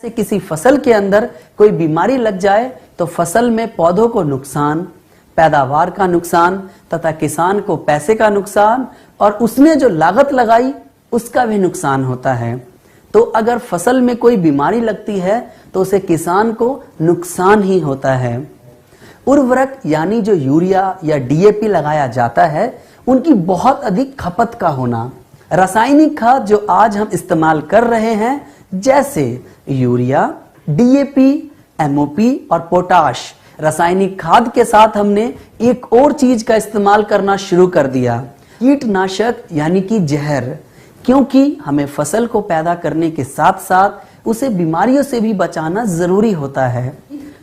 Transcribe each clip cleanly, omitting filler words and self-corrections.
से किसी फसल के अंदर कोई बीमारी लग जाए तो फसल में पौधों को नुकसान, पैदावार का नुकसान तथा किसान को पैसे का नुकसान और उसने जो लागत लगाई उसका भी नुकसान होता है। तो अगर फसल में कोई बीमारी लगती है तो उसे किसान को नुकसान ही होता है। उर्वरक यानी जो यूरिया या डीएपी लगाया जाता है उनकी बहुत अधिक खपत का होना, रासायनिक खाद जो आज हम इस्तेमाल कर रहे हैं जैसे यूरिया, डीएपी, एमओपी और पोटाश, रासायनिक खाद के साथ हमने एक और चीज का इस्तेमाल करना शुरू कर दिया, कीटनाशक यानी कि जहर, क्योंकि हमें फसल को पैदा करने के साथ साथ उसे बीमारियों से भी बचाना जरूरी होता है।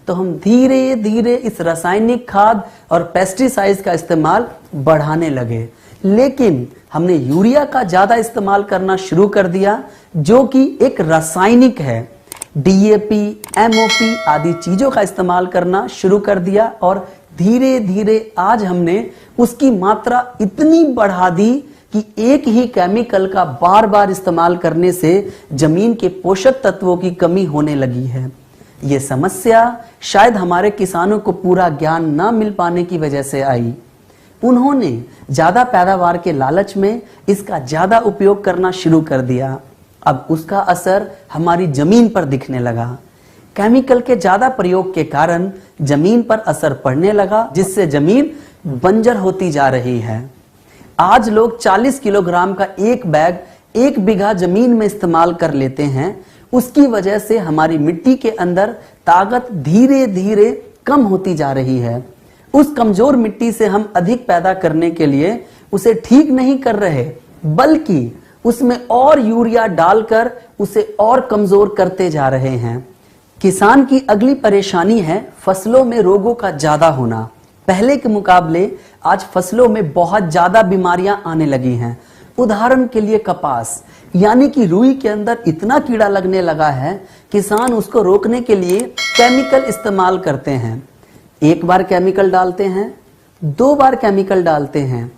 तो हम धीरे धीरे इस रासायनिक खाद और पेस्टिसाइड्स का इस्तेमाल बढ़ाने लगे, लेकिन हमने यूरिया का ज्यादा इस्तेमाल करना शुरू कर दिया जो कि एक रासायनिक है। डीएपी, एमओपी आदि चीजों का इस्तेमाल करना शुरू कर दिया और धीरे धीरे आज हमने उसकी मात्रा इतनी बढ़ा दी कि एक ही केमिकल का बार बार इस्तेमाल करने से जमीन के पोषक तत्वों की कमी होने लगी है। ये समस्या शायद हमारे किसानों को पूरा ज्ञान न मिल पाने की वजह से आई। उन्होंने ज्यादा पैदावार के लालच में इसका ज्यादा उपयोग करना शुरू कर दिया। अब उसका असर हमारी जमीन पर दिखने लगा। केमिकल के ज्यादा प्रयोग के कारण जमीन पर असर पड़ने लगा, जिससे जमीन बंजर होती जा रही है। आज लोग 40 किलोग्राम का एक बैग 1 बीघा जमीन में इस्तेमाल कर लेते हैं। उसकी वजह से हमारी मिट्टी के अंदर ताकत धीरे धीरे कम होती जा रही है। उस कमजोर मिट्टी से हम अधिक पैदा करने के लिए उसे ठीक नहीं कर रहे, बल्कि उसमें और यूरिया डालकर उसे और कमजोर करते जा रहे हैं। किसान की अगली परेशानी है फसलों में रोगों का ज्यादा होना। पहले के मुकाबले आज फसलों में बहुत ज्यादा बीमारियां आने लगी हैं। उदाहरण के लिए कपास यानी कि रुई के अंदर इतना कीड़ा लगने लगा है, किसान उसको रोकने के लिए केमिकल इस्तेमाल करते हैं। 1 बार केमिकल डालते हैं, 2 बार केमिकल डालते हैं,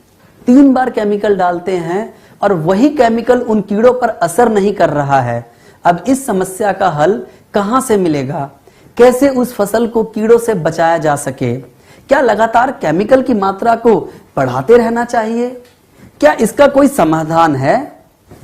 3 बार केमिकल डालते हैं और वही केमिकल उन कीड़ों पर असर नहीं कर रहा है। अब इस समस्या का हल कहां से मिलेगा? कैसे उस फसल को कीड़ों से बचाया जा सके? क्या लगातार केमिकल की मात्रा को बढ़ाते रहना चाहिए? क्या इसका कोई समाधान है?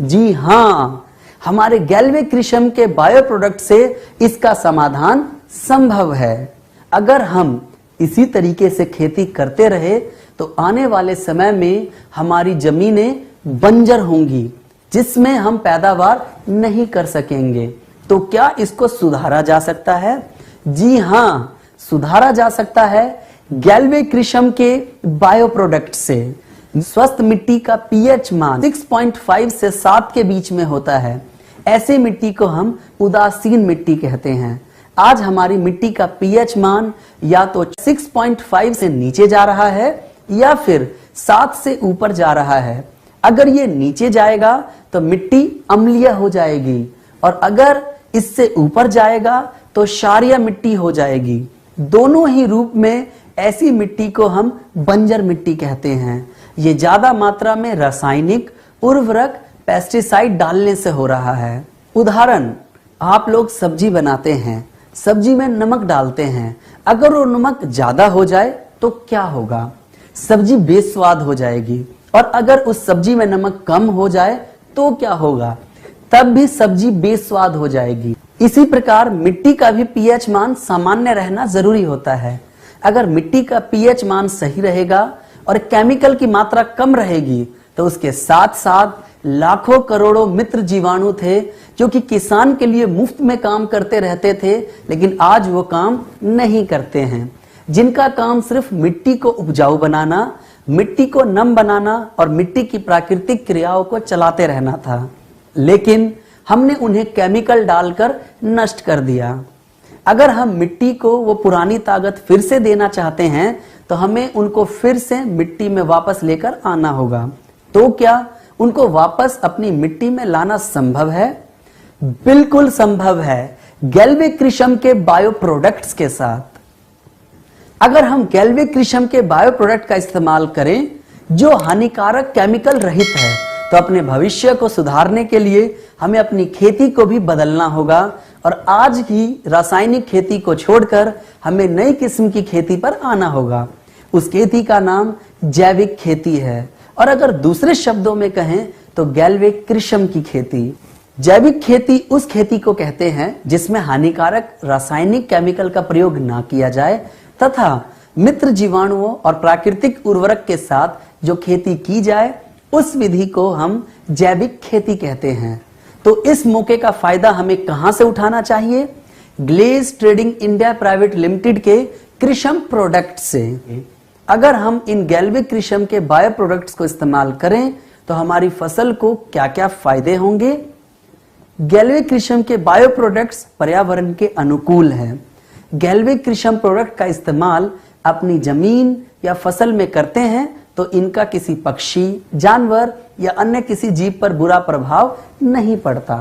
जी हां, हमारे गैल्वे कृषम के बायो प्रोडक्ट से इसका समाधान संभव है। अगर हम इसी तरीके से खेती करते रहे तो आने वाले समय में हमारी जमीनें बंजर होंगी, जिसमें हम पैदावार नहीं कर सकेंगे। तो क्या इसको सुधारा जा सकता है? जी हां, सुधारा जा सकता है गैल्वे कृषम के बायो प्रोडक्ट से। स्वस्थ मिट्टी का पीएच मान 6.5 से 7 के बीच में होता है। ऐसे मिट्टी को हम उदासीन मिट्टी कहते हैं। आज हमारी मिट्टी का पीएच मान या तो 6.5 से नीचे जा रहा है या फिर 7 से ऊपर जा रहा है। अगर ये नीचे जाएगा तो मिट्टी अम्लीय हो जाएगी और अगर इससे ऊपर जाएगा तो क्षारीय मिट्टी हो जाएगी। दोनों ही रूप में ऐसी मिट्टी को हम बंजर मिट्टी कहते हैं। ये ज्यादा मात्रा में रासायनिक उर्वरक, पेस्टिसाइड डालने से हो रहा है। उदाहरण, आप लोग सब्जी बनाते हैं, सब्जी में नमक डालते हैं। अगर वो नमक ज्यादा हो जाए तो क्या होगा? सब्जी बेस्वाद हो जाएगी। और अगर उस सब्जी में नमक कम हो जाए तो क्या होगा? तब भी सब्जी बेस्वाद हो जाएगी। इसी प्रकार मिट्टी का भी पीएच मान सामान्य रहना जरूरी होता है। अगर मिट्टी का पीएच मान सही रहेगा और केमिकल की मात्रा कम रहेगी तो उसके साथ साथ लाखों करोड़ों मित्र जीवाणु थे जो कि किसान के लिए मुफ्त में काम करते रहते थे, लेकिन आज वो काम नहीं करते हैं, जिनका काम सिर्फ मिट्टी को उपजाऊ बनाना, मिट्टी को नम बनाना और मिट्टी की प्राकृतिक क्रियाओं को चलाते रहना था। लेकिन हमने उन्हें केमिकल डालकर नष्ट कर दिया। अगर हम मिट्टी को वो पुरानी ताकत फिर से देना चाहते हैं तो हमें उनको फिर से मिट्टी में वापस लेकर आना होगा। तो क्या उनको वापस अपनी मिट्टी में लाना संभव है? बिल्कुल संभव है, गैल्वे कृषम के बायो प्रोडक्ट्स के साथ। अगर हम गैल्वे कृषम के बायो प्रोडक्ट का इस्तेमाल करें जो हानिकारक केमिकल रहित है, तो अपने भविष्य को सुधारने के लिए हमें अपनी खेती को भी बदलना होगा और आज ही रासायनिक खेती को छोड़कर हमें नई किस्म की खेती पर आना होगा। उस खेती का नाम जैविक खेती है, और अगर दूसरे शब्दों में कहें तो गैल्विक कृषि की खेती। जैविक खेती उस खेती को कहते हैं जिसमें हानिकारक रासायनिक केमिकल का प्रयोग ना किया जाए तथा मित्र जीवाणुओं और प्राकृतिक उर्वरक के साथ जो खेती की जाए उस विधि को हम जैविक खेती कहते हैं। तो इस मौके का फायदा हमें कहां से उठाना चाहिए? Glaze trading India private limited के कृषि प्रोडक्ट से। अगर हम इन गैल्विक कृषि के बायो प्रोडक्ट्स को इस्तेमाल करें तो हमारी फसल को क्या क्या फायदे होंगे? गैल्विक कृषि के बायो प्रोडक्ट्स पर्यावरण के अनुकूल हैं। गैल्विक कृषि प्रोडक्ट का इस्तेमाल अपनी जमीन या फसल में करते हैं तो इनका किसी पक्षी, जानवर या अन्य किसी जीव पर बुरा प्रभाव नहीं पड़ता।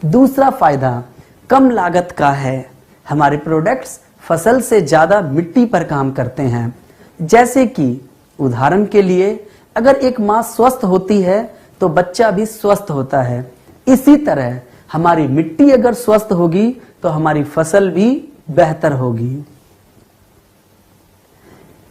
दूसरा फायदा कम लागत का है। हमारे प्रोडक्ट्स फसल से ज्यादा मिट्टी पर काम करते हैं। जैसे कि उदाहरण के लिए अगर एक मां स्वस्थ होती है तो बच्चा भी स्वस्थ होता है। इसी तरह हमारी मिट्टी अगर स्वस्थ होगी तो हमारी फसल भी बेहतर होगी।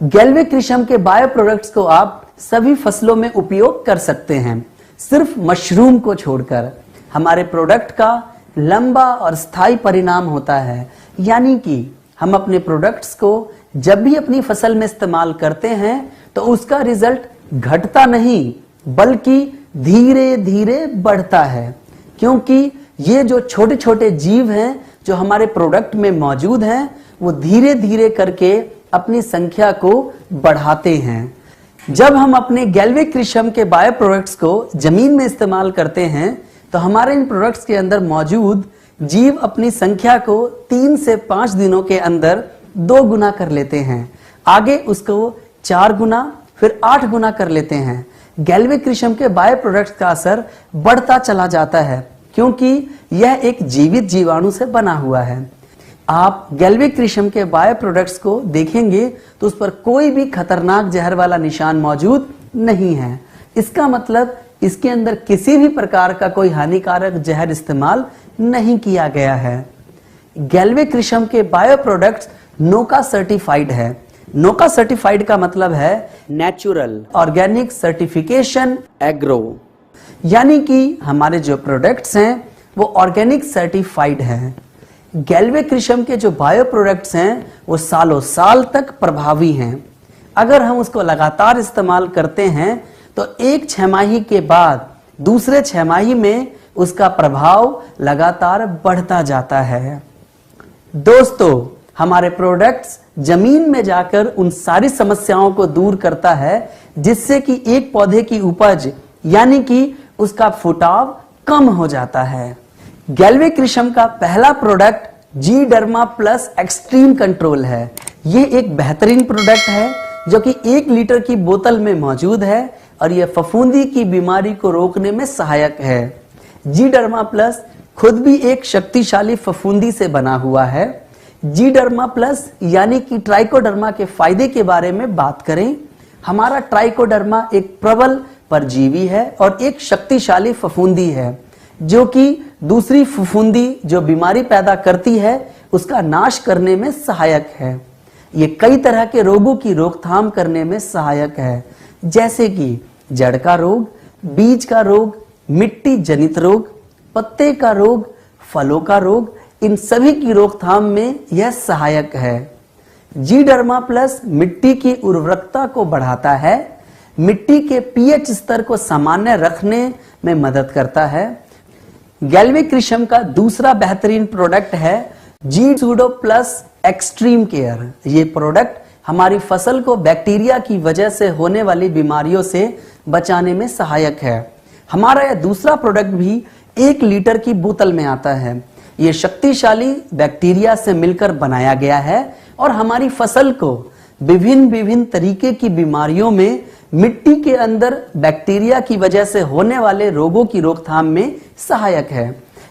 गैल्विक कृषि के बायो प्रोडक्ट्स को आप सभी फसलों में उपयोग कर सकते हैं, सिर्फ मशरूम को छोड़कर। हमारे प्रोडक्ट का लंबा और स्थायी परिणाम होता है, यानी कि हम अपने प्रोडक्ट्स को जब भी अपनी फसल में इस्तेमाल करते हैं तो उसका रिजल्ट घटता नहीं बल्कि धीरे धीरे बढ़ता है, क्योंकि ये जो छोटे छोटे जीव हैं जो हमारे प्रोडक्ट में मौजूद हैं वो धीरे धीरे करके अपनी संख्या को बढ़ाते हैं। जब हम अपने गैल्विक कृषि के बायो प्रोडक्ट्स को जमीन में इस्तेमाल करते हैं तो हमारे इन प्रोडक्ट्स के अंदर मौजूद जीव अपनी संख्या को 3 से 5 दिनों के अंदर 2 गुना कर लेते हैं, आगे उसको 4 गुना फिर 8 गुना कर लेते हैं। गैल्विक कृषि के बायो प्रोडक्ट्स का असर बढ़ता चला जाता है क्योंकि यह एक जीवित जीवाणु से बना हुआ है। आप गैल्विक कृषि के बायो प्रोडक्ट्स को देखेंगे तो उस पर कोई भी खतरनाक जहर वाला निशान मौजूद नहीं है। इसका मतलब इसके अंदर किसी भी प्रकार का कोई हानिकारक जहर इस्तेमाल नहीं किया गया है। गैल्विक कृषि के बायो प्रोडक्ट्स नोका सर्टिफाइड है। नोका सर्टिफाइड का मतलब है नेचुरल ऑर्गेनिक सर्टिफिकेशन एग्रो, यानी कि हमारे जो प्रोडक्ट्स हैं वो ऑर्गेनिक सर्टिफाइड हैं। गैल्विक कृषि के जो बायो प्रोडक्ट्स हैं वो सालों साल तक प्रभावी हैं। अगर हम उसको लगातार इस्तेमाल करते हैं तो एक छमाही के बाद दूसरे छमाही में उसका प्रभाव लगातार बढ़ता जाता है। दोस्तों, हमारे प्रोडक्ट्स जमीन में जाकर उन सारी समस्याओं को दूर करता है जिससे कि एक पौधे की उपज यानी कि उसका फुटाव कम हो जाता है। गैल्विक कृषि का पहला प्रोडक्ट जी डर्मा प्लस एक्सट्रीम कंट्रोल है। ये एक बेहतरीन प्रोडक्ट है जो कि 1 लीटर की बोतल में मौजूद है और यह फफूंदी की बीमारी को रोकने में सहायक है। जी डर्मा प्लस खुद भी एक शक्तिशाली फफूंदी से बना हुआ है। जी डर्मा प्लस यानी कि ट्राइकोडर्मा के फायदे के बारे में बात करें, हमारा ट्राइकोडर्मा एक प्रबल परजीवी है और एक शक्तिशाली फफूंदी है जो कि दूसरी फफूंदी जो बीमारी पैदा करती है उसका नाश करने में सहायक है। ये कई तरह के रोगों की रोकथाम करने में सहायक है, जैसे कि जड़ का रोग, बीज का रोग, मिट्टी जनित रोग, पत्ते का रोग, फलों का रोग, इन सभी की रोकथाम में यह सहायक है। जी डर्मा प्लस मिट्टी की उर्वरकता को बढ़ाता है, मिट्टी के पीएच स्तर को सामान्य रखने में मदद करता है। गैल्विक कृषि का दूसरा बेहतरीन प्रोडक्ट है जी सूडो प्लस एक्सट्रीम केयर। ये प्रोडक्ट हमारी फसल को बैक्टीरिया की वजह से होने वाली बीमारियों से बचाने में सहायक है। हमारा यह दूसरा प्रोडक्ट भी 1 लीटर की बोतल में आता है। ये शक्तिशाली बैक्टीरिया से मिलकर बनाया गया है और हमारी फसल को विभिन्न तरीके की बीमारियों में मिट्टी के अंदर बैक्टीरिया की वजह से होने वाले रोगों की रोकथाम में सहायक है।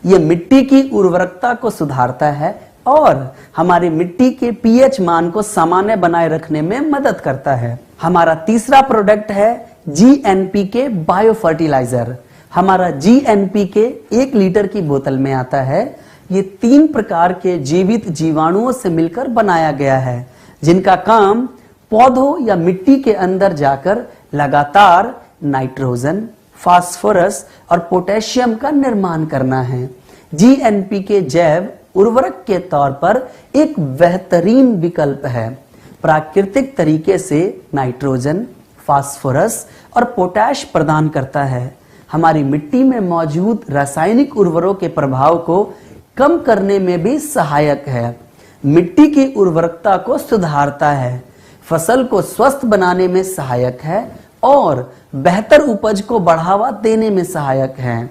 यह मिट्टी की उर्वरकता को सुधारता है और हमारी मिट्टी के पीएच मान को सामान्य बनाए रखने में मदद करता है। हमारा तीसरा प्रोडक्ट है जीएनपीके बायो फर्टिलाइजर। हमारा जीएनपीके 1 लीटर की बोतल में आता है। ये 3 प्रकार के जीवित जीवाणुओं से मिलकर बनाया गया है, जिनका काम पौधों या मिट्टी के अंदर जाकर लगातार नाइट्रोजन, फास्फोरस और पोटेशियम का निर्माण करना है। जीएनपीके जैव उर्वरक के तौर पर एक बेहतरीन विकल्प है। प्राकृतिक तरीके से नाइट्रोजन, फास्फोरस और पोटैश प्रदान करता है। हमारी मिट्टी में मौजूद रासायनिक उर्वरकों के प्रभाव को कम करने में भी सहायक है। मिट्टी की उर्वरकता को सुधारता है, फसल को स्वस्थ बनाने में सहायक है और बेहतर उपज को बढ़ावा देने में सहायक है।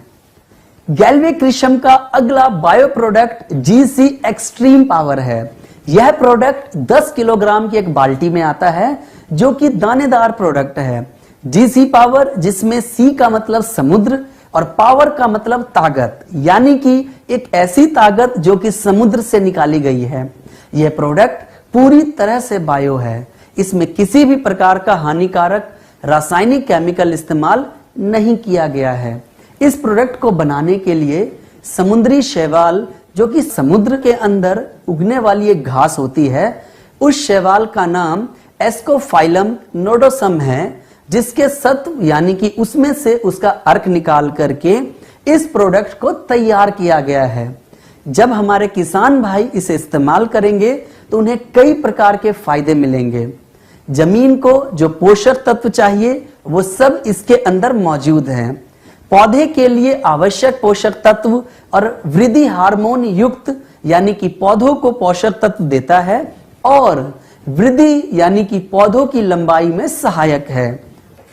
गैल्वे कृषम का अगला bio product GC extreme power है। यह प्रोडक्ट 10 किलोग्राम की एक बाल्टी में आता है, जो कि दानेदार प्रोडक्ट है। जीसी पावर, जिसमें सी का मतलब समुद्र और पावर का मतलब ताकत, यानी कि एक ऐसी ताकत जो कि समुद्र से निकाली गई है। यह प्रोडक्ट पूरी तरह से बायो है। इसमें किसी भी प्रकार का हानिकारक रासायनिक केमिकल इस्तेमाल नहीं किया गया है। इस प्रोडक्ट को बनाने के लिए समुद्री शैवाल, जो कि समुद्र के अंदर उगने वाली एक घास होती है, उस शैवाल का नाम एस्कोफाइलम नोडोसम है, जिसके सत्व यानी कि उसमें से उसका अर्क निकाल करके इस प्रोडक्ट को तैयार किया गया है। जब हमारे किसान भाई इसे इस्तेमाल करेंगे तो उन्हें कई प्रकार के फायदे मिलेंगे। जमीन को जो पोषक तत्व चाहिए वो सब इसके अंदर मौजूद हैं। पौधे के लिए आवश्यक पोषक तत्व और वृद्धि हार्मोन युक्त यानी कि पौधों को पोषक तत्व देता है और वृद्धि यानी कि पौधों की लंबाई में सहायक है।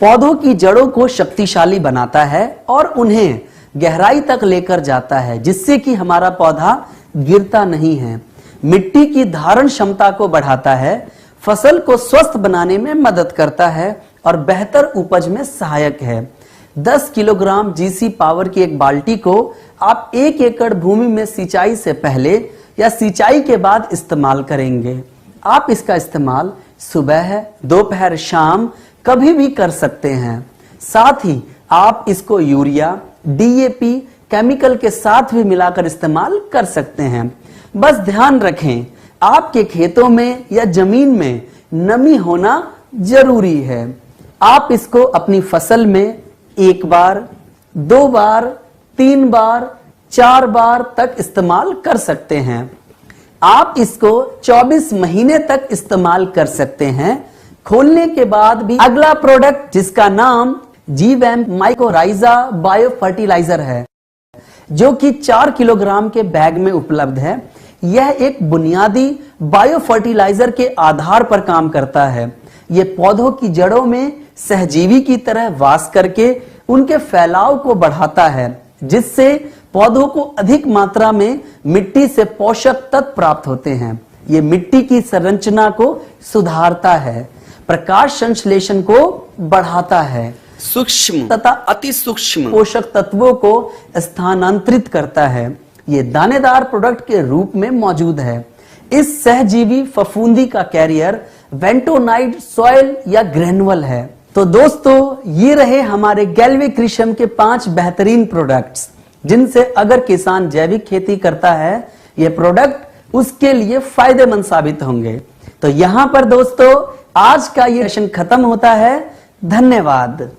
पौधों की जड़ों को शक्तिशाली बनाता है और उन्हें गहराई तक लेकर जाता है, जिससे कि हमारा पौधा गिरता नहीं है। मिट्टी की धारण क्षमता को बढ़ाता है, फसल को स्वस्थ बनाने में मदद करता है और बेहतर उपज में सहायक है। 10 किलोग्राम जीसी पावर की एक बाल्टी को आप 1 एकड़ भूमि में सिंचाई से पहले या सिंचाई के बाद इस्तेमाल करेंगे। आप इसका इस्तेमाल सुबह, दोपहर, शाम कभी भी कर सकते हैं। साथ ही आप इसको यूरिया, डीएपी केमिकल के साथ भी मिलाकर इस्तेमाल कर सकते हैं। बस ध्यान रखें, आपके खेतों में या जमीन में नमी होना जरूरी है। आप इसको अपनी फसल में 1 बार, 2 बार, 3 बार, 4 बार तक इस्तेमाल कर सकते हैं। आप इसको 24 महीने तक इस्तेमाल कर सकते हैं। खोलने के बाद भी अगला प्रोडक्ट, जिसका नाम जीवैम्प माइकोराइजा बायो फर्टिलाइजर है, जो कि 4 किलोग्राम के बैग में उपलब्ध है। यह एक बुनियादी बायो फर्टिलाइजर के आधार पर काम करता है। यह पौधों की जड़ों में सहजीवी की तरह वास करके उनके फैलाव को बढ़ाता है, जिससे पौधों को अधिक मात्रा में मिट्टी से पोषक तत्व प्राप्त होते हैं। ये मिट्टी की संरचना को सुधारता है, प्रकाश संश्लेषण को बढ़ाता है, सूक्ष्म तथा अति सूक्ष्म पोषक तत्वों को स्थानांतरित करता है। ये दानेदार प्रोडक्ट के रूप में मौजूद है। इस सहजीवी फफूंदी का कैरियर वेंटोनाइट सॉइल या ग्रेनुअल है। तो दोस्तों, ये रहे हमारे गैल्वे कृषम के 5 बेहतरीन प्रोडक्ट्स, जिनसे अगर किसान जैविक खेती करता है, ये प्रोडक्ट उसके लिए फायदेमंद साबित होंगे। तो यहां पर दोस्तों आज का ये सेशन खत्म होता है। धन्यवाद।